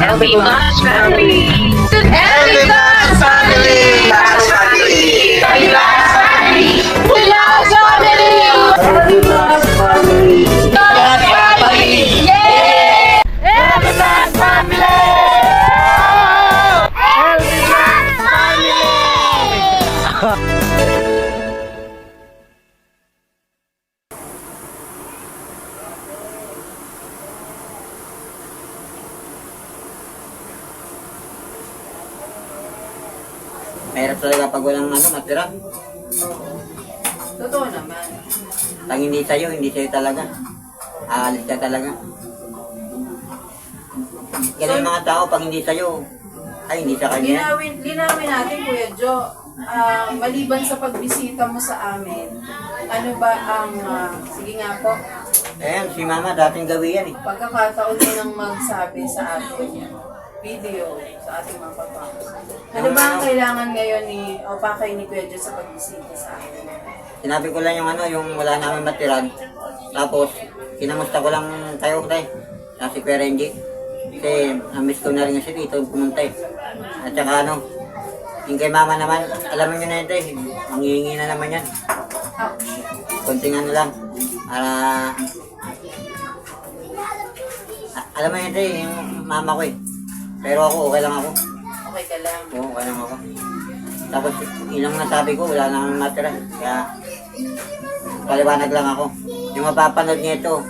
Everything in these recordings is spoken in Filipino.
LB Plus Family. LB Plus Family. Plus Family. LB Plus Family. Plus Family. LB Plus Family. Plus Family. Yeah! LB Plus Family. LB Plus Family. Mahirap talaga pag walang matira. Totoo naman. Pag hindi sa'yo talaga. Aalis ka talaga. Kaya yung mga tao, pag hindi sa'yo, ay hindi sa kanya. Linawin natin, Kuya Jo. Maliban sa pagbisita mo sa amin, ano ba ang, sige nga po, Ayan, si mama dating gawi yan eh. pagkakataon mo nang magsabi sa atin, video sa ating mga papa. Ano ba ang kailangan ngayon o pakay ni Kuya Jo sa pagbisita sa amin? Sinabi ko lang yung wala namin matiran. Tapos, kinamusta ko lang kayo tayo. Si Kuya Renji. Kasi, na-miss ko na rin kasi dito pumunta eh. At saka yung kay mama naman, alam mo nyo na ito eh. Manghihingi na naman yan. Konting lang. Para, alam mo ito eh, yung mama ko eh. Pero ako, okay lang ako. Okay ka lang. Oo, okay lang ako. Tapos, ilang nasabi ko, wala nang matira. Kaya, paliwanag lang ako. Yung mapapanood niya ito,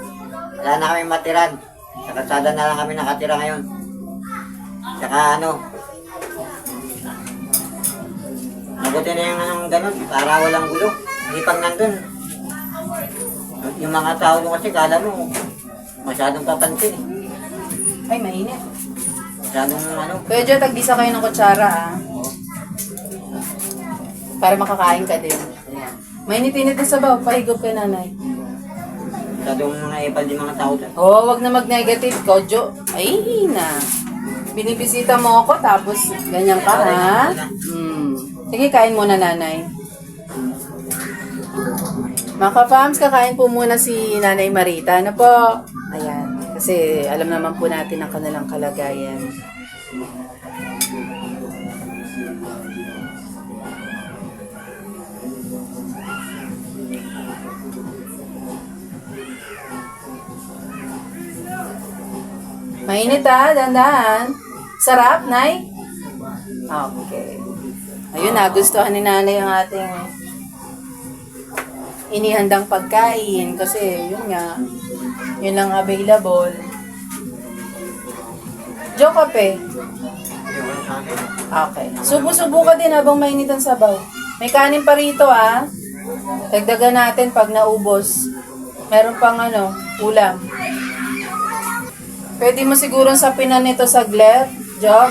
wala na kami matiran. Sa kalsada na lang kami nakatira ngayon. Saka mabuti na yung ganun, para walang gulo. Hindi pag nandun. Yung mga tao doon kasi, kala mo, masyadong papansin eh. Ay, mainit. Masyadong Kuya Jo, tagdisa kayo ng kutsara para makakain ka din. Ayan. Mainit-init na sabaw, pahigop kay nanay. masyadong mga ipal din mga tao doon. Wag na mag-negative, Kojo. Ay, na. Binibisita mo ako, tapos ganyan ka, ha? Sige, kain muna, nanay. Mga ka-fams, kakain po muna si Nanay Marita. Ano po? Ayan. Kasi alam naman po natin ang kanilang kalagayan. Mainit dandahan. Sarap, Nay? Okay. Ayun, nagustuhan ni Nanay ang ating inihandang pagkain. Kasi, yun nga, yun lang available. Jo, kape? Okay. Subo-subo ka din habang mainit ang sabaw. May kanin pa rito, Dagdagan natin pag naubos. Meron pang ulam. Pwede mo siguro sapinan nito saglit, Jo.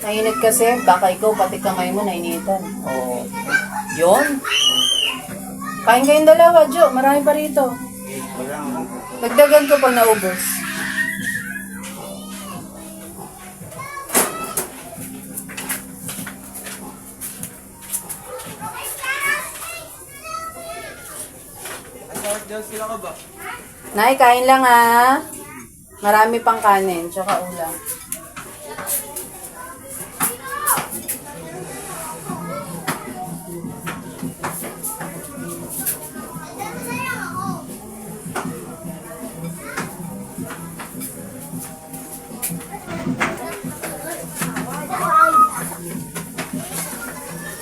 Mainit kasi, baka ikaw pati kamay mo nainitan. Oo. Yun. Kain kayong dalawa, Jo. Marami pa rito. Dagdagan ko pag naubos. Nay, kain lang Marami pang kanin, tsaka ulam.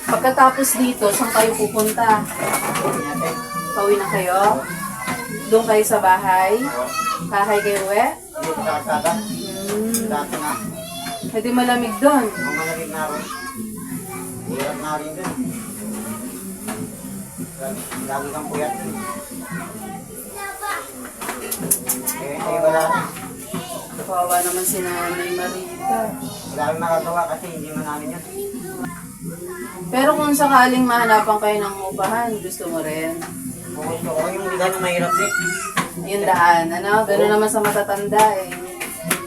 Pagkatapos dito, saan kayo pupunta? Pauwi na kayo? Doon kayo sa bahay? Kahay kayo, Dito sa kalsada. Dati na. Pwede malamig doon. Ang malamig na rin. Hirap na rin doon. Lagi kang puyat doon. Wala na. Kawawa naman si Nanay Marita. Wala rin makagawa kasi hindi mo namin yan. Pero kung sakaling mahanapan kayo ng upahan, gusto mo rin? Gusto ko yung hindi gano'ng mahirap din. Yung daan, gano'n naman sa matatanda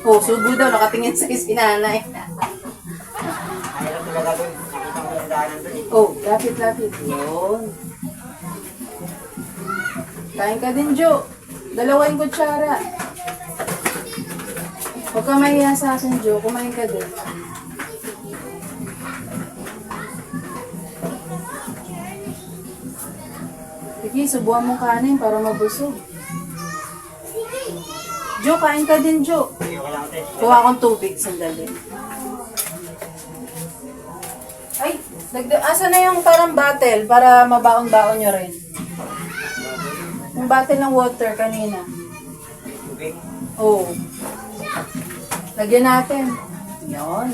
subo daw, nakatingin sa si Nanay. Mahirap talaga doon. Nakita ko yung daanan doon Lapit. Yun. Kain ka din, Jo. 2 kutsara. Huwag ka mahiya sa akin, Jo. Kumain ka din. Sige, subuhan mo kanin para mabusog. Jo, kain ka din, Jo. Ayoko lang ate. Kuha akong tubig, sandali. Ay, asa na yung parang bottle para mabaon-baon nyo rin? Yung bottle ng water kanina. Tubig. Oo. Lagyan natin. Yan.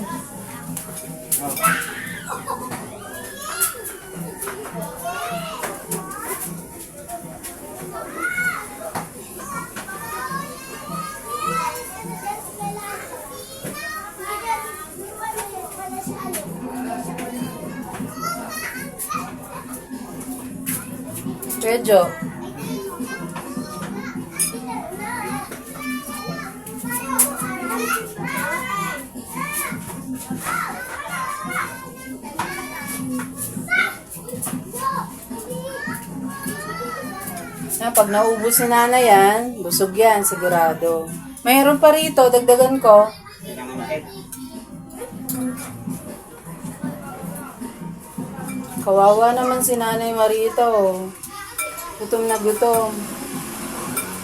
Pedro. Pag naubos si nanay yan, busog yan, sigurado. Mayroon pa rito, dagdagan ko. Hindi naman ate. Kawawa naman si Nanay Marita, oh. Gutom na gutom.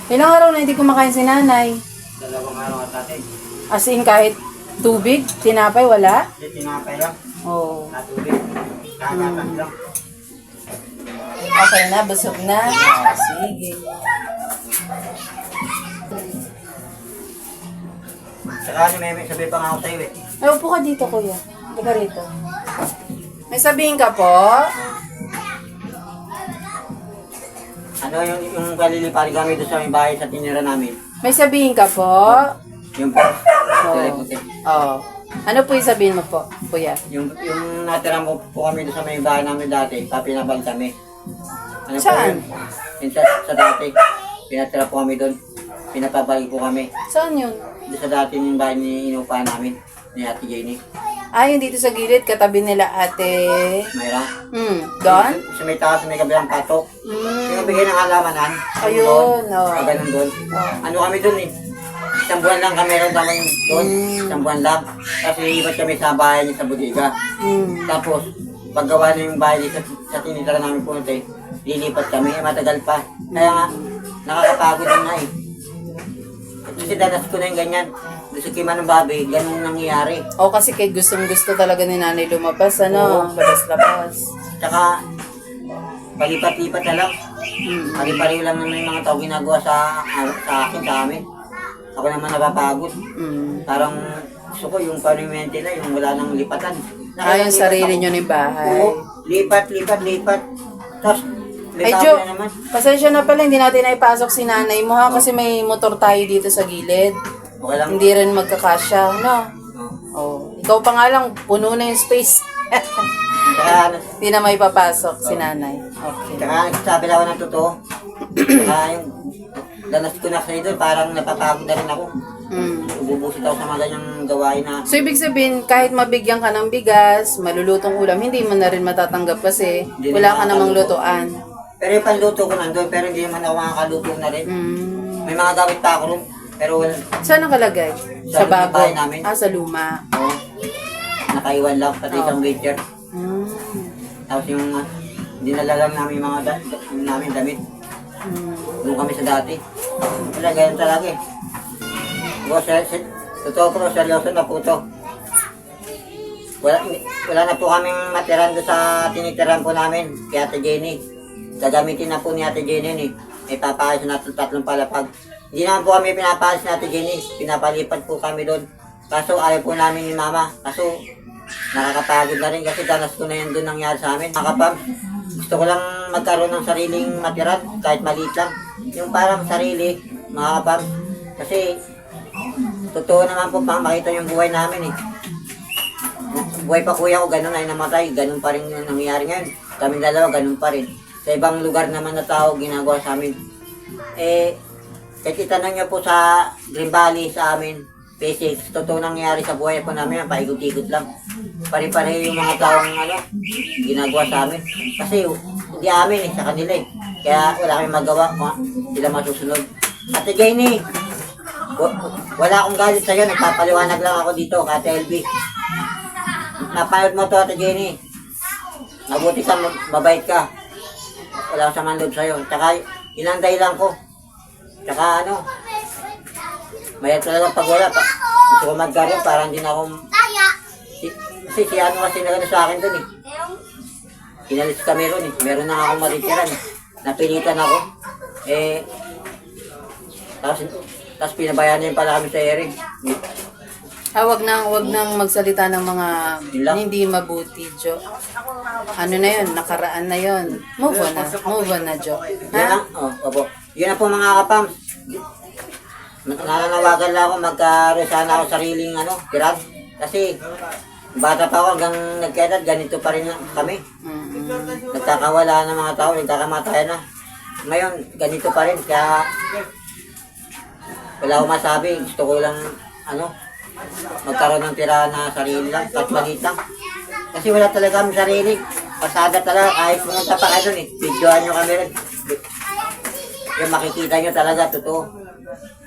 Ilang araw na hindi kumakain si Nanay? 2 araw at ate. As in, kahit tubig, tinapay, wala? Hindi, tinapay lang. Oo. Na tubig. Kakatan lang. Okay na, busog na. Sige. Saka ano, may sabi pa nga ako sa'yo eh. Ay, upo ka dito, kuya. Halika rito. May sabihin ka po? Ano yung kaliliparin kami doon sa may bahay sa tinira namin? May sabihin ka po? Yung po. Oo. Kulay puti. Oo. Ano po yung sabihin mo po, kuya? Yung natira mo po kami doon sa may bahay namin dati, papinabal kami. Ano Saan? po yun? Yung sa dati. Pinatira po kami doon. Pinapabalik po kami. Saan yun? Doon sa dati yung bahay ni inupahan namin. Ni Ate Jenny. Ah, yung dito sa gilid, katabi nila ate... Mayra. Doon? Sa may taas, sa may kabilang patok. Yung bigay ng halamanan. Ayun, oo. Ganun doon. Ano kami doon eh. Isang buwan lang kami rin naman doon. Isang buwan lang. Kasi ibat kami sa bahay niya sa bodega. Tapos, paggawa na yung bahay sa tinitira namin punta eh, lilipat kami. Matagal pa. Kaya nga, nakakapagod na nga eh. Kasi danas ko na yung ganyan. Gusto kima ng babi, ganun nangyayari. O kasi kay gustong-gusto talaga ni nanay lumabas, ano? Labas-labas. Tsaka, palipat-lipat na lang. Pari-pari lang naman yung mga tao ginagawa sa akin, sa amin. Ako naman napapagod. Parang gusto ko yung panimente na, yung wala nang lipatan. Ah, yung sarili nyo ni bahay. Oo, lipat. Tapos, may Ay, tao Jo, na naman. pasensya na pala, hindi natin naipasok si nanay mo ha, kasi may motor tayo dito sa gilid. Okay lang. Hindi rin magkakasya, no? Oo. Oh. Ikaw pa nga lang, puno na yung space. Tsaka, Hindi na may papasok si nanay. Okay. tsaka sabi lang ako ng totoo. Tsaka yung danas ko na kasi doon, parang napapagod na rin ako. Ububusit ako sa mga ganyang gawain na So, ibig sabihin, kahit mabigyan ka ng bigas, malulutong ulam, hindi mo na rin matatanggap kasi Hindi wala na ka namang makakaluto. lutuan. pero yung panluto ko nandun, pero hindi naman ako makakaluto na rin. May mga gamit pa ako rin, pero wala. Saan nakalagay? Sa Sa bago? bahay namin. Ah, sa luma. Oo. Nakaiwan lang, pati isang waiter. Mm. Tapos yung dinala lang namin yung mga namin damit. Doon kami sa dati. Wala, ganyan talaga eh. Totoo po, seryoso na po to. Wala na po kaming matiran doon sa tinitiran po namin kay Ate Jenny. Gagamitin na po ni Ate Jenny eh. May papayos na 3 palapag. Hindi naman po kami pinapayos ni Ate Jenny. Pinapalipat po kami doon. Kaso ayaw po namin ni Mama. Kaso nakakapagod na rin kasi danas ko na yan doon nangyari sa amin. Makapag, gusto ko lang magkaroon ng sariling matiran kahit maliit lang. Yung parang sarili, makakapag. Kasi totoo naman po pang makita yung buhay namin eh. Buhay pa kuya ko, ganun ay namatay, ganun pa rin yung nangyayari ngayon. Kaming dalawa, ganun pa rin. Sa ibang lugar naman na tao, ginagawa sa amin. Eh, kahit itanong nyo po sa Green Valley sa amin, P6, totoo nangyayari sa buhay po namin, paikot-ikot lang. Pare-pare yung mga taong ginagawa sa amin. Kasi hindi amin eh, sa kanila eh. Kaya wala kami magawa, sila masusunod. Ate Jenny, Wala akong galit sa'yo, nagpapaliwanag lang ako dito, Ate LB. Napanood mo to, Ate Jenny. Mabuti ka, mabait ka. Wala akong saman loob sa'yo. Tsaka, yun ang dahilan ko. Tsaka ano, mayat talaga pag wala. Gusto ko magkaroon para hindi na akong... Kasi si ano kasi nagano sa akin dun eh. Inalis kami ron eh. Meron na akong matitiran eh. Napilitan ako. Tapos pinabayaan niya pala kami sa ere. Wag nang magsalita ng mga Yun lang. hindi mabuti, Jo. Ano na yun, nakaraan na yun. Move on na, Jo. Yan Ha? lang, opo. Yun na po mga kapam. Nananawagan lang ako magkaroon sana ako sariling tirad. Kasi bata pa ako hanggang nagkaedad, ganito pa rin kami. Nagkakawala ng mga tao, nagkakamatayan na. Ngayon, ganito pa rin. Kaya wala akong masabi. Gusto ko lang magkaroon ng tira na sarili lang, at maliit lang. Kasi wala talaga kami sarili. Pasada talaga, kahit pumunta pa kayo dun eh. Videoan nyo kami rin. Yung makikita nyo talaga, totoo.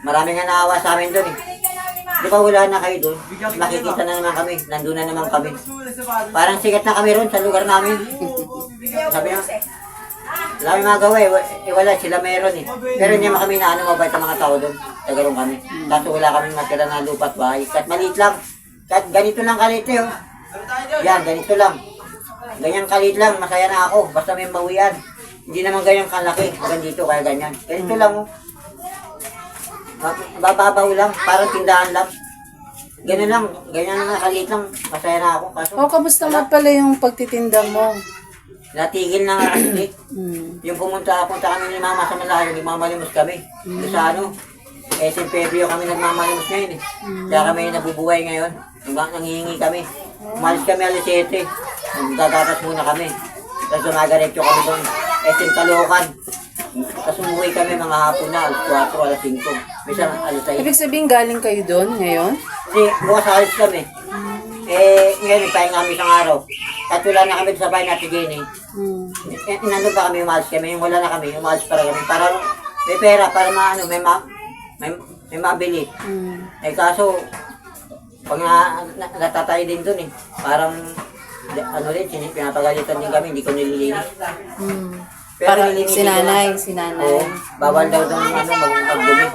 Marami nga naawa sa amin dun eh. Di ba wala na kayo dun? Makikita na naman kami, nandun na naman kami. Parang sikat na kami ron sa lugar namin. Sabi na, wala kami magawa eh. Wala, sila meron eh. Pero hindi naman kami mabait ang mga tao dun. Tagarong kami. Kaso wala kami matira na lupa at bahay. Kahit maliit lang. Kahit ganito lang kalit eh. Yan, ganito lang. Ganyan kalit lang, masaya na ako. Basta may bawian. Hindi naman ganyan kalaki. Hanggang dito, kaya ganyan. Ganito lang oh. Bababaw lang, parang tindahan lang. Ganyan lang, ganyan lang kalit lang. Masaya na ako. Kaso, Kamusta nga pala yung pagtitinda mo? natigil na nga kasi. Yung punta kami ni Mama sa Malayo, nagmamalimos kami. Doon sa SM Febrio kami nagmamalimos ngayon eh. Kaya kami nabubuhay ngayon. Nanghihingi kami. Umalis kami alas 7. Gagatas muna kami. Tapos dumagaretso kami doon. SM Caloocan. Tapos umuwi kami mga hapon na, alas 4, alas 5. Minsan alas 6. Ibig sabihin galing kayo doon ngayon? Kasi bukas alis kami. Ngayon nagpahinga kami isang araw. At wala na kami sa bahay natin Jenny. Nandun pa kami, umalis kami. Yung wala na kami, umalis para kami. Para may pera, para may mabili. Kaso, pag natatay din dun eh. Parang, pinapagalitan din kami, hindi ko nililinis. Para nililinisin ko lang. sinanay. Oo, bawal daw doon magdumi.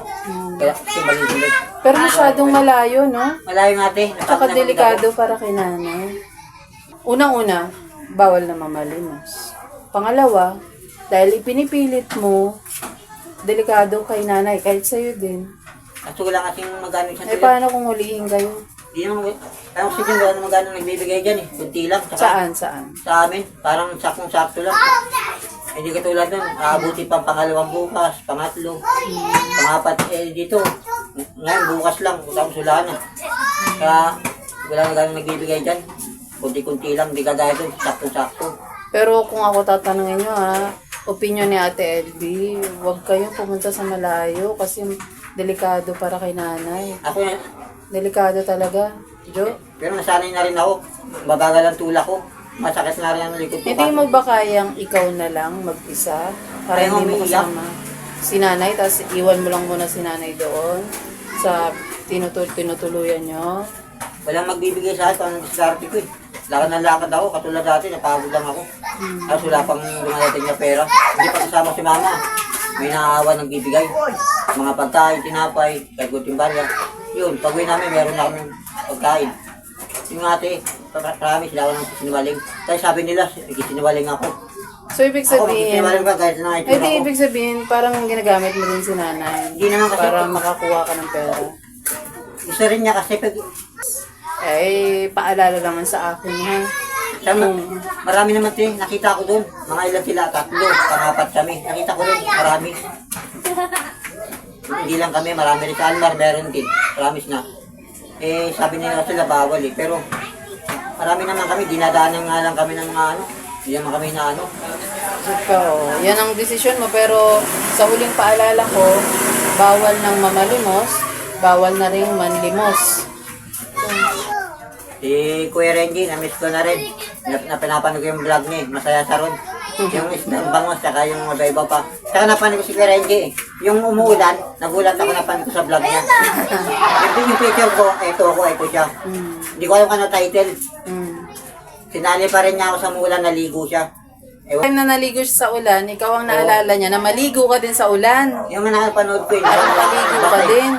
Kaya simbali-simbali. Pero masyadong malayo, no? Malayo nga ate. Tsaka delikado para kay nanay. Unang-una, bawal na mamalimos. Pangalawa, dahil ipinipilit mo, delikado kay nanay, kahit sa'yo din. At wala kasing magano siya. Paano kung hulihin kayo? Hindi naman, parang kasi wala naman gano'ng nagbibigay dyan eh. Kunti lang. Saan? Sa amin, parang saktong-sakto lang. Hindi katulad nun, aabuti pang pangalawang bukas, pangatlo, pangapat, dito. Ngayon, bukas lang, utang sulahan na. Kaya, wala na gano'ng nagbibigay dyan. Kunti-kunti lang, hindi kagaya dun, saktong-sakto. Pero kung ako tatanungin nyo opinion ni Ate LB, huwag kayong pumunta sa malayo kasi delikado para kay nanay. Ako na, Delikado talaga, Jo. pero nasanay na rin ako. Mabagal ang tulak ko. Masakit na rin ang likod ko. Hindi mo ba kayang ikaw na lang mag-isa? Para Ayaw hindi mo umiiyak. kasama si nanay, tapos iwan mo lang muna si nanay doon sa tinutuluyan nyo? Walang magbibigay sa akin kung anong diskarte ko eh. Lakad na lakad ako, katulad dati, napagod lang ako. Tapos wala pang dumadating na pera. Hindi pa kasama si Mama. May naawa nagbibigay. Mga pagkain, tinapay, kagot yung barya. Yun, pag uwi namin, meron na kami pagkain. Yung ate, promise, daw ng sinungaling. Kaya sabi nila, sinungaling ako. So, ibig Ako, sabihin, sinungaling ba kahit na ito ako. ibig sabihin, parang ginagamit mo din si nanay Hindi naman kasi para ito. makakuha ka ng pera. Gusto rin niya kasi pag... Paalala naman sa akin, ha? Marami naman din, nakita ko doon. Mga ilan sila, 3, pangapat kami. Nakita ko rin, marami. Hindi lang kami, marami rin sa Almar, meron din. Promise na. Sabi nila sila bawal eh. Pero marami naman kami, dinadaanan nga lang kami ng mga hindi naman kami na Yan ang desisyon mo, pero sa huling paalala ko, bawal nang mamalimos, bawal na rin manlimos. Si Kuya Renji, na-miss ko na rin. Napapanood ko yung vlog niya, masaya sa ron. Yung isdang bangos, saka yung iba pa. Saka napanin ko si Kuya Renji eh. Yung umuulan, nagulat ako napanin ko sa vlog niya. Yung picture ko, ito siya. Hindi ko alam kung ano title. Sinali pa rin niya ako sa umuulan, naligo siya. Time na naligo siya sa ulan, ikaw ang naalala niya na maligo ka din sa ulan. Yung mga nakapanood ko yun. At naligo ka din.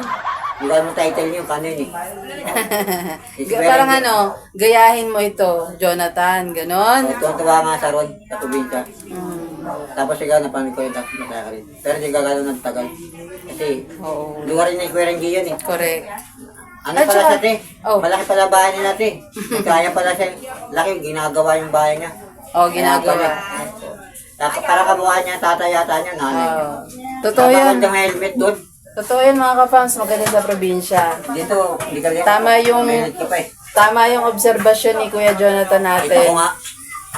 Hindi ko alam yung title niyo, paano yun eh. Parang ano, gayahin mo ito, Jonathan, ganon. Tuwa nga sa road, sa probinsya. Tapos ikaw, napanood ko yun, tapos mataya ka rin. Pero hindi gagano ng tagal. Kasi, Oo, lugar rin ni Kuya Renji yun eh. correct. Ano At pala saka- siya, te? Oh. Malaki pala bahay nila, te. Kaya pala siya, laki, ginagawa yung bahay niya. Oh, ginagawa. Tapos para kamukha niya, tatay yata niya, nanay niya. Oh. Totoo yan. Tapos yung helmet doon. Totoo yan mga kapams, magaling sa probinsya. Dito, hindi ka rin. Tama yung- May helmet ka pa eh. Tama yung obserbasyon ni Kuya Jonathan Ito natin ko nga,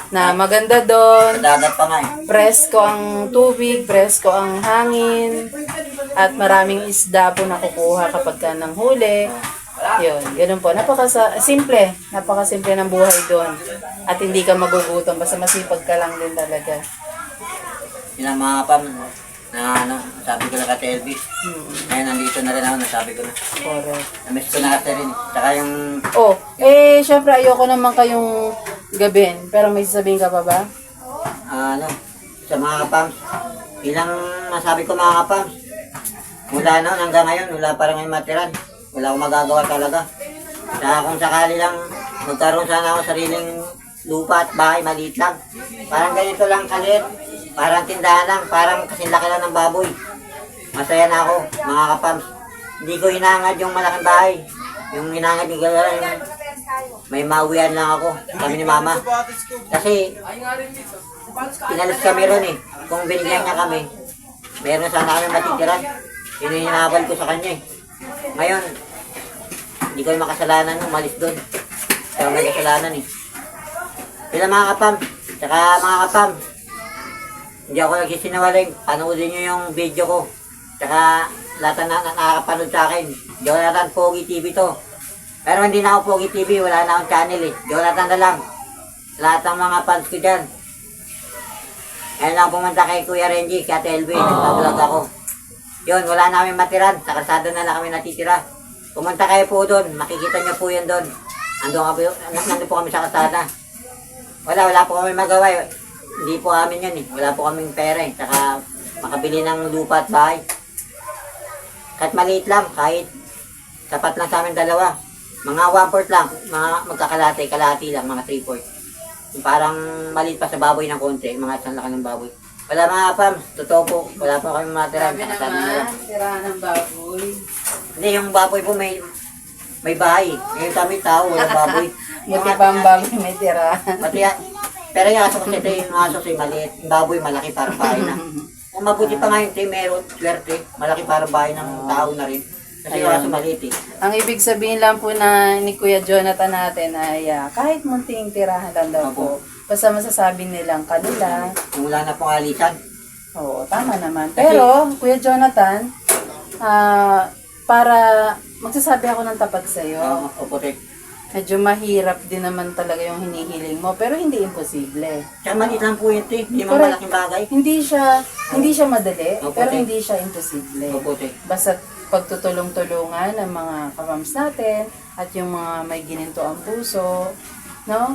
na maganda doon, sa dagat pa nga eh. presko ang tubig, presko ang hangin, at maraming isda po nakukuha kapag ka nang huli. Yun, ganun po. Napakasimple ng buhay doon. At hindi ka magugutom, basta masipag ka lang din talaga. Yun ang mga pam, na ano, sabi ko na ka Elvis. Ngayon, nandito na rin ako, nasabi ko na. Correct. Namiss ko na kasi rin. Tsaka yung, Oh, syempre ayoko naman kayong gabin, pero may sasabihin ka pa ba? ano, sa mga kapams, ilang masabi ko mga kapams, mula noon hanggang ngayon, wala pa rin matiran. Wala akong magagawa talaga. Saka kung sakali lang, magkaroon sana ako sariling lupa at bahay, maliit lang. Parang ganito lang kaliit. Parang tindahan lang, parang kasing laki lang ng baboy. Masaya na ako, mga kapams. Hindi ko hinangad yung malaking bahay. Yung hinangad yung gano'n, yung may mauwian lang ako, kami ni mama. Kasi, inalis kami ron eh. Kung binigyan niya kami, meron sana kami matitiran. Yun yung hinabal ko sa kanya eh. Ngayon, hindi ko yung makasalanan nung malis doon. Kaya may kasalanan eh. Sila mga kapam, tsaka mga kapam, hindi ako nagsisinungaling. Panoodin nyo yung video ko. Tsaka lahat na nakakapanood sa akin. Jonathan Pogi TV to. Pero hindi na ako Pogi TV, wala na akong channel eh. Jonathan na lang. Lahat ng mga fans ko dyan. Ngayon lang pumunta kay Kuya Renji, kay Ate Elvin, nagbablog ako. Yun, wala namin matiran. Sa kalsada na lang kami natitira. Pumunta kayo po doon, makikita nyo po yun doon. Nandun po kami sa kalsada. Wala po kami magawa. Hindi po amin yun eh. Wala po kaming pera eh. Saka makabili ng lupa at bahay. Kahit maliit lang, kahit sapat lang sa amin dalawa. Mga 1/4 lang, mga kalahati lang, mga 3/4. Yung parang maliit pa sa baboy ng konti, mga isang laki ng baboy. Wala mga kapam, totoo po, wala po kami matira. Sabi naman, tirahan ng baboy. Hindi, yung baboy po may bahay. Ngayon kami tao, wala baboy. Buti pa ang baboy may tirahan. Pati, pero yung aso kasi ito, yung aso kasi maliit. Yung baboy malaki parang bahay na. Kung mabuti pa nga yung tayo meron, swerte, malaki parang bahay ng tao na rin. Kasi yung aso maliit eh. Ang ibig sabihin lang po na ni Kuya Jonathan natin ay kahit munting tirahan lang daw po. Basta masasabi nilang kanila. Kung wala na pong alisan. Oo, tama naman. Pero, Kuya Jonathan, para magsasabi ako ng tapat sa'yo, Opo, te. medyo mahirap din naman talaga yung hinihiling mo, pero hindi imposible. Tsaka maliit lang po yun, te. Hindi man Correct. malaking bagay. Hindi siya madali, Opo, pero te. hindi siya imposible. Opo, te. Basta pagtutulong-tulungan ng mga kapams natin at yung mga may gininto ang puso, no?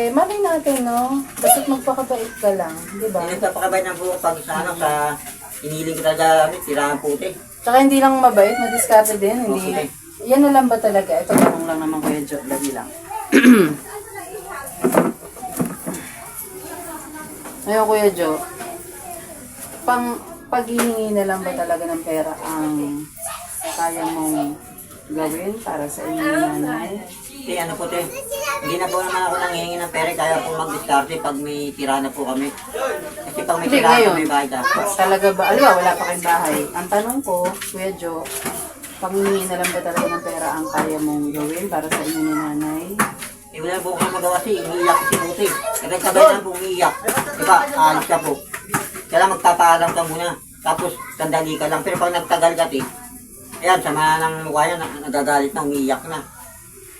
Malay natin, no? Basta't magpakabait ka lang, di ba? Hindi nagpapakabay ng buo pag sa iniling ko talaga, tirahan po, te. Tsaka hindi lang mabait, madiskarte din, hindi. Okay. Yan na lang ba talaga? Ito tanong lang naman Kuya Jo, lagi lang. Ngayon Kuya Jo, paghihingi na lang ba talaga ng pera ang kaya mong gawin para sa inyong nanay? Te, ano po, te? Hindi na po naman ako nanghihingi ng pera, kaya po mag-diskarte pag may tira na po kami. Kasi pag may Hindi, tira na ngayon. may bayad ako. Talaga ba? Aliwa, wala pa kayong bahay. Ang tanong ko, Kuya Jo, panghihingi na lang ba talaga ng pera ang kaya mong gawin para sa inyong ni nanay? Eh, wala po kami magawa kasi umiiyak si Buti. Nagkasabay na po umiiyak. Diba, alis ka po. Kaya magpapaalam ka muna. Tapos, sandali ka lang. Pero pag nagtagal ka, te, ayan, sama ng mukha niya, nagagalit na, umiiyak na.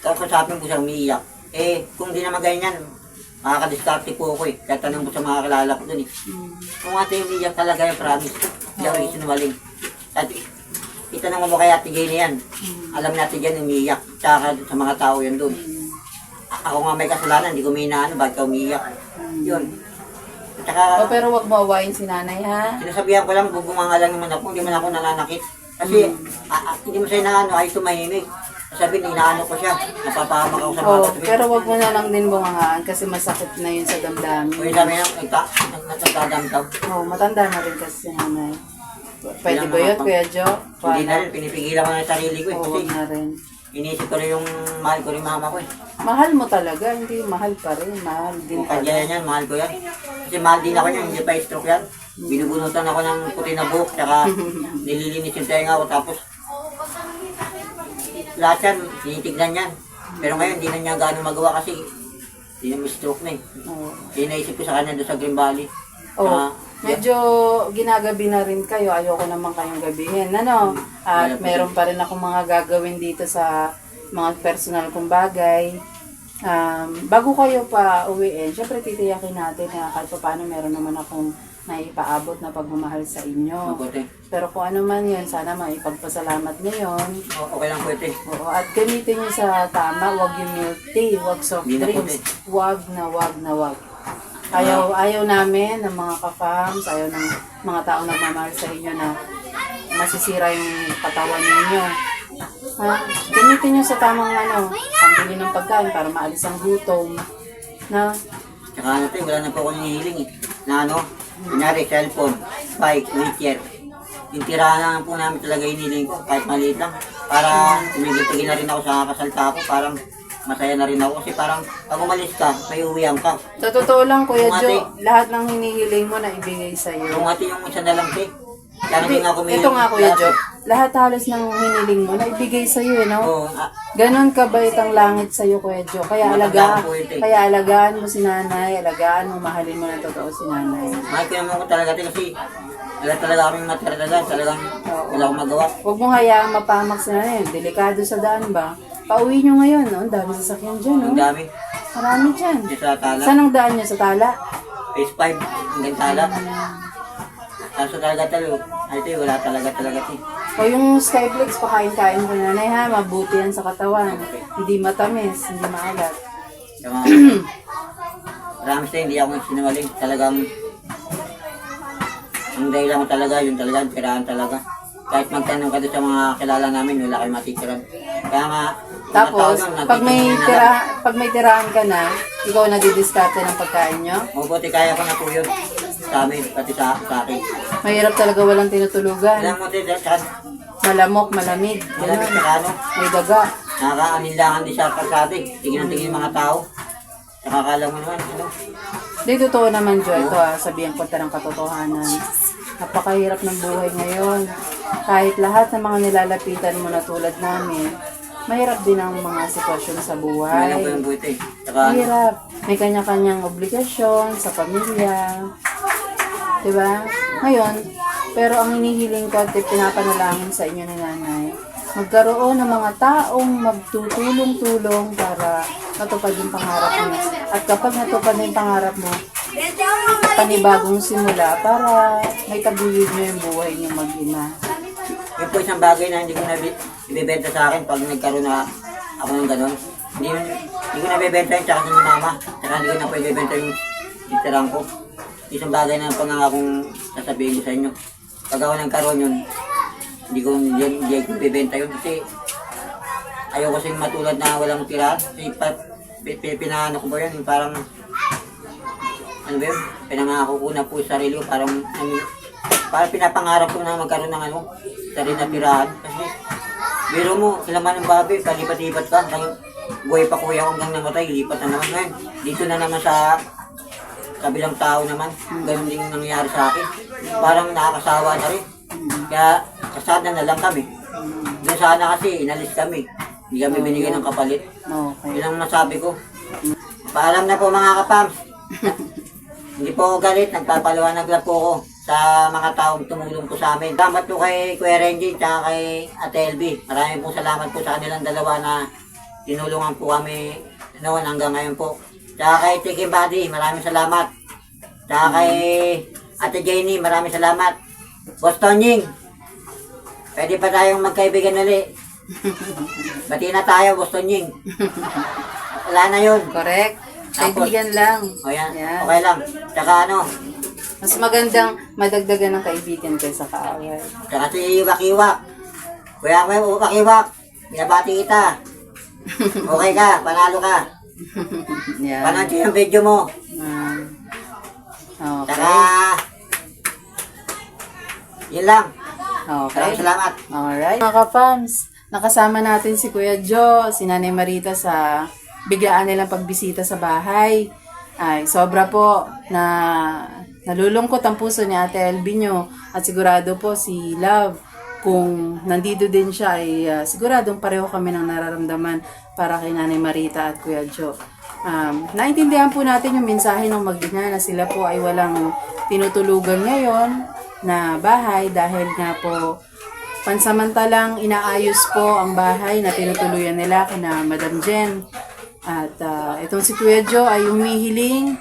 Tapos kasapin ko siya, umiiyak. Eh, kung di naman ganyan, makakadiskarte po ako eh. Kaya tanong ko sa mga kilala ko dun eh. Kung ate umiiyak talaga yung promise. Hindi ako isinungaling. At itanong mo kay Ate Jenny yan. Alam natin yan umiiyak. Tsaka sa mga tao yan dun. Ako nga may kasalanan, hindi ko may inaano, bakit ka umiiyak? Yun. At saka, Pero wag mo awayin si nanay, ha? sinasabihan ko lang, bubunganga lang naman ako, hindi man ako nananakit. Kasi, hindi mo siya inaano, ay tumahimik. Sabi, inaano ko siya, napapahamak ako sa mga katabi. Pero wag mo na lang din bungangaan kasi masakit na yun sa damdamin. Kung sabi niya, nagtadamdam. Matanda na rin kasi si nanay. Pwede ba yun, Kuya Jo? Hindi na rin, pinipigilan ko na yung sarili ko eh. Kasi Wag na rin. inisip ko rin yung mahal ko rin mama ko eh. Mahal mo talaga, hindi mahal pa rin. Mahal din Kung kanya talaga. yan, mahal ko yan. Kasi mahal din ako niya, hindi pa stroke yan. Binubunutan ako ng puti na buhok, tsaka nililinis yung tenga ko, tapos lahat yan, tinitignan yan. Pero ngayon, hindi na niya gaano magawa kasi hindi na may stroke na eh. Oo. Kaya naisip ko sa kanya doon sa Green Valley. Oh, medyo ginagabi na rin kayo. Ayoko naman kayong gabihin. Ano? At meron pa rin akong mga gagawin dito sa mga personal kong bagay. Bago kayo pa uwiin, syempre titiyakin natin na kahit pa paano meron naman akong naipaabot na pagmamahal sa inyo. Mabuti. Pero kung ano man yun, sana maipagpasalamat ngayon. Okay lang po ito eh. Oo, at gamitin nyo sa tama, wag yung milk tea, wag soft Hindi na po, drinks. Wag na wag na wag. Ayaw namin ng mga ka-fams, ayaw ng mga taong nagmamahal sa inyo na masisira yung katawan ninyo. Ha? Gamitin nyo sa tamang pambili ng pagkain para maalis ang gutom. Na, Tsaka ano ito, wala na po ako hinihiling eh. Na ano, kunyari, cellphone, bike, wheelchair. Yung tirahan lang po namin talaga hinihiling ko, kahit maliit lang. Para tumigil-tigil na rin ako sa kasalta ko, parang masaya na rin ako. Kasi parang pag umalis ka, may uwihan ka. sa totoo lang, Kuya Kung Jo, ate- lahat ng hinihiling mo na ibigay sa'yo. Kung ate yung isa na lang eh. Kaya hindi nga ako may... Ito nga, Kuya Jo, lahat halos ng hiniling mo na ibigay sa'yo, no? Oo, Ganon kabait ang langit sa'yo, Kuya Jo. Kaya Matandaan po ito eh. alagaan mo si nanay, alagaan mo, mahalin mo ng totoo si nanay. mahal ko naman ko talaga ito kasi wala talaga kaming matiralan, talagang wala akong magawa. Huwag mong hayaang mapamak si nanay. Delikado sa daan ba? Pauwi nyo ngayon, no? Ang dami sasakyan dyan, Ang no? dami. Marami dyan. Yung sa tala, Saan ang daan nyo? Sa tala? phase 5, hanggang tala. Kaso talaga ito wala talaga ito. O yung Skyflex, pakain-kain mo nanay, ha? Mabuti yan sa katawan. Hindi matamis, hindi maalat. Kaya marami sa hindi ako sinungaling. Talagang ang dahilan mo talaga, yun talaga, tirahan talaga. Kahit magtanong ka doon sa mga kilala namin, wala kayo matitiran. Kaya nga, Tapos, pag may tira... pag may tirahan ka na, ikaw nadidiskarte ng pagkain nyo. Mabuti kaya ko na po yun sa amin, pati sa akin. Mahirap talaga walang tinutulugan. Alam mo, tsaka Malamok, malamig. malamig Ganun. tsaka ano, May daga. nakakaaninlangan din sa kalsate. Tingin ang tingin ng mga tao. Tsaka akala mo naman, ano, Di totoo naman, Jo. Ito sabihan ko ng katotohanan. Napakahirap ng buhay ngayon. Kahit lahat ng mga nilalapitan mo na tulad namin, mahirap din ang mga sitwasyon sa alam buhay. ko yung buhay eh. Tsaka ano, Mahirap. May kanya-kanyang obligasyon sa pamilya. Diba? Ngayon, pero ang hinihiling ko at pinapanalangin sa inyo ni nanay, magkaroon ng mga taong magtutulong-tulong para matupad yung pangarap mo. At kapag natupad na yung pangarap mo, panibagong simula para may taguyod nyo yung buhay niyo mag-ina. yun po isang bagay na hindi ko na ibibenta sa akin pag nagkaroon na ako ng gano'n. Hindi ko na ibibenta yung tsaka ni mama. Tsaka hindi ko na po ibibenta yung itirang ko. Isang bagay na pangangakong sasabihin ko sa inyo. Pag ako nagkaroon yun, hindi ko ibibenta yun kasi ayaw kasing matulad na walang tirahan. Kasi pinano ko ba yun, yung parang ano ba yun, pinangako ko na po sa sarili ko, parang pinapangarap ko na magkaroon ng sarili na tirahan. Kasi biro mo, ilaman ng babi, palipat-lipat ka, buhay pa kuya ko hanggang namatay, lipat na naman ngayon. Dito na naman sa kabilang tao naman, ganun din nangyayari sa akin. Parang nakakasawa na rin. Kaya kasada na lang kami. Doon sana kasi inalis kami. Hindi kami binigyan ng kapalit. Okay. Yun ang nasabi ko. Paalam na po mga kapams. Hindi po ako galit, nagpapaliwanag lang po ako sa mga taong tumulong po sa amin. Salamat po kay Kuya Renji at kay Ate LB. Maraming po salamat po sa kanilang dalawa na tinulungan po kami noon hanggang ngayon po. Tsaka kay Tiki Buddy, maraming salamat. Tsaka kay Ate Jenny, maraming salamat. Boss Tonying, pwede pa tayong magkaibigan ulit. Bati na tayo, Boss Tonying. Wala na yun. Correct. Kaibigan lang. O yan, Yan. okay lang. Tsaka ano, Mas magandang madagdagan ng kaibigan kaysa kaaway. tsaka si Wakiwak. Kuya Wakiwak, binabati kita. Okay ka, panalo ka. Yan. Panood yung video mo. Okay. Tsaka, yun lang. Okay. Salamat. Alright. Mga ka-fams, nakasama natin si Kuya Joe, si Nanay Marita sa biglaan nilang pagbisita sa bahay. Ay, sobra po na nalulungkot ang puso ni Ate Elvinyo at sigurado po si Love kung nandito din siya ay siguradong pareho kami ng nararamdaman para kay Nanay Marita at Kuya Joe. Naintindihan po natin yung mensahe ng mag-ina na sila po ay walang tinutulugan ngayon na bahay dahil nga po pansamantalang inaayos po ang bahay na tinutuluyan nila kina Madam Jen. At itong si Kuya Joe ay humihiling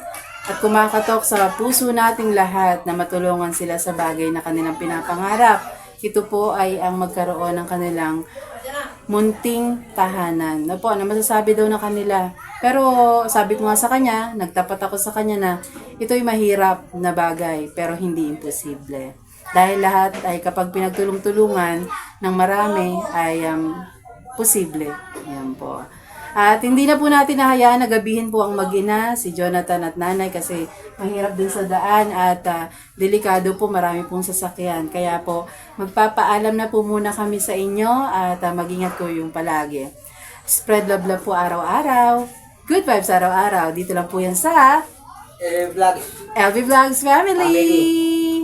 at kumakatok sa puso nating lahat na matulungan sila sa bagay na kanilang pinapangarap. Ito po ay ang magkaroon ng kanilang munting tahanan. Na po, ano masasabi daw na kanila. Pero sabi ko nga sa kanya, nagtapat ako sa kanya na ito'y mahirap na bagay pero hindi imposible. Dahil lahat ay kapag pinagtulong-tulungan ng marami ay posible. Yan po. At hindi na po natin nahayaan na gabihin po ang mag-ina, si Jonathan at nanay kasi mahirap din sa daan at delikado po, marami pong sasakyan. Kaya po magpapaalam na po muna kami sa inyo at mag-ingat ko yung palagi. Spread love po araw-araw. Good vibes araw-araw. Dito lang po yan sa Vlogs. LV Vlogs Family.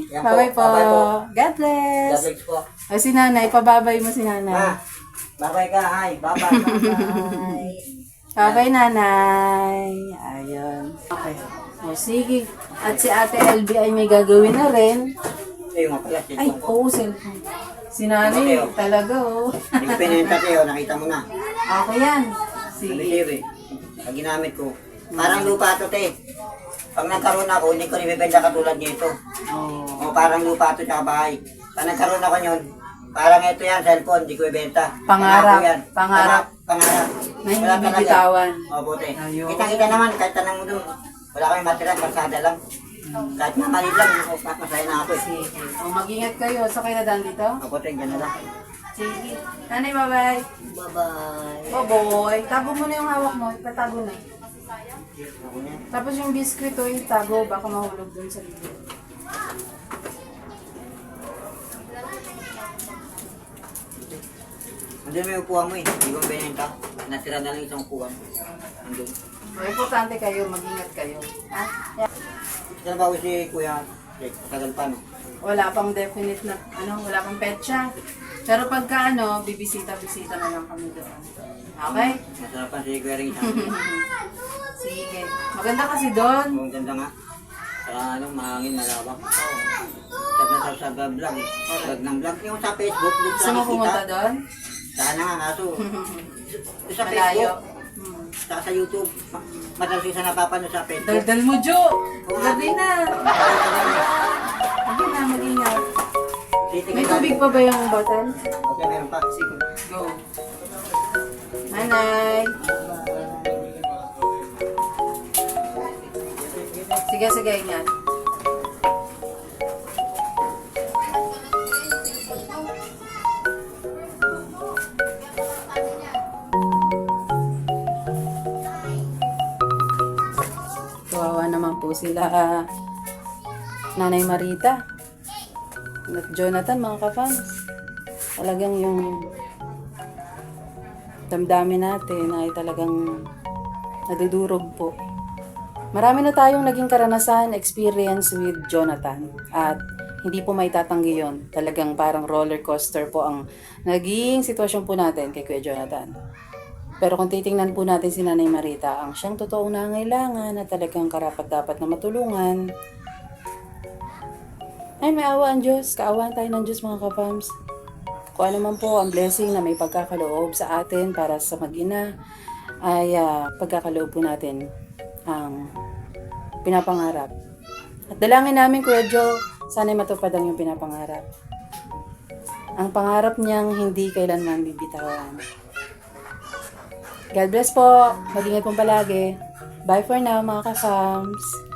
Yan po. Bye-bye po. Bye-bye po. God bless. Vlogs po. O si nanay, pababay mo si nanay. Bye-bye ka. Hi. Bye-bye. Bye-bye. Bye-bye, nanay. Ayun. Okay. O, sige. At si Ate LB ay may gagawin na rin. Ayun nga pala. Ay, oo, cellphone. Si nanay, talaga, oh. Yung pinenta sa'yo, nakita mo na. Okay yan. Sabi Sige. sa'yo eh. Pag ginamit ko. Parang lupa to, te. Pag nagkaroon ako, hindi ko ibibenta katulad nito. Oh. O parang lupa to tsaka bahay. Pag nagkaroon ako yun, parang ito yan, cellphone, hindi ko ibenta. Pangarap. Pangako yan. Pangarap. Pangarap. Na hindi Wala talaga. bibitawan. O, buti. Ayun. Kita-kita naman, kahit tanong mo doon. Wala kami matira, kalsada lang. Kahit na mali lang, masaya na ako eh. Sige. O, mag-ingat kayo. Sa kayo nadaan dito? O, buti, gano'n lang. Sige. Nanay, bye-bye. Bye-bye. Oh, boy. Tago mo na yung hawak mo. Ipatago na. Ako na. Tapos yung biskwit o itago, baka mahulog dun sa likod. Andun may upuan mo eh. Hindi ko binenta. Natira na lang isang upuan. Andun. O, importante kayo, mag-ingat kayo. Ha? Yeah. Saan ba ako si Kuya? Tagal pa no? Wala pang definite na, wala pang petsa. Pero pagka bibisita-bisita na lang kami doon. Okay? Masarapan si Kuya rin. Sige. Maganda kasi doon. Ang ganda nga. Sa mahangin, malawak. Tag na sa vlog eh. Vlog ng vlog. Yung sa Facebook, doon Gusto mo pumunta doon? Sana nga kaso. Sa Malayo. Facebook, saka sa YouTube. Madalas yung sa napapanood sa Facebook. Daldal mo, Jo! Gabi na! Gabi na, mag-ingat. May tubig pa ba yung bottle? Okay, meron pa. Sige, go. Nanay! Sige, sige, ingat. Kawawa naman po sila, Nanay Marita at Jonathan, mga ka-fans. Talagang yung damdamin natin ay talagang nadudurog po. Marami na tayong naging karanasan, experience with Jonathan. At hindi po may tatanggi yun. Talagang parang roller coaster po ang naging sitwasyon po natin kay Kuya Jonathan. Pero kung titingnan po natin si Nanay Marita, ang siyang totoong nangailangan na talagang karapat-dapat na matulungan. Ay, may awa ang Diyos. Kaawaan tayo ng Diyos, mga kapams. Kung ano man po ang blessing na may pagkakaloob sa atin para sa mag-ina, ay pagkakaloob po natin ang pinapangarap. At dalangin namin, Kuya Joe, sana'y matupad ang iyong pinapangarap. Ang pangarap niyang hindi kailanman bibitawan. God bless po. Mag-ingat po palagi. Bye for now, mga ka-fams.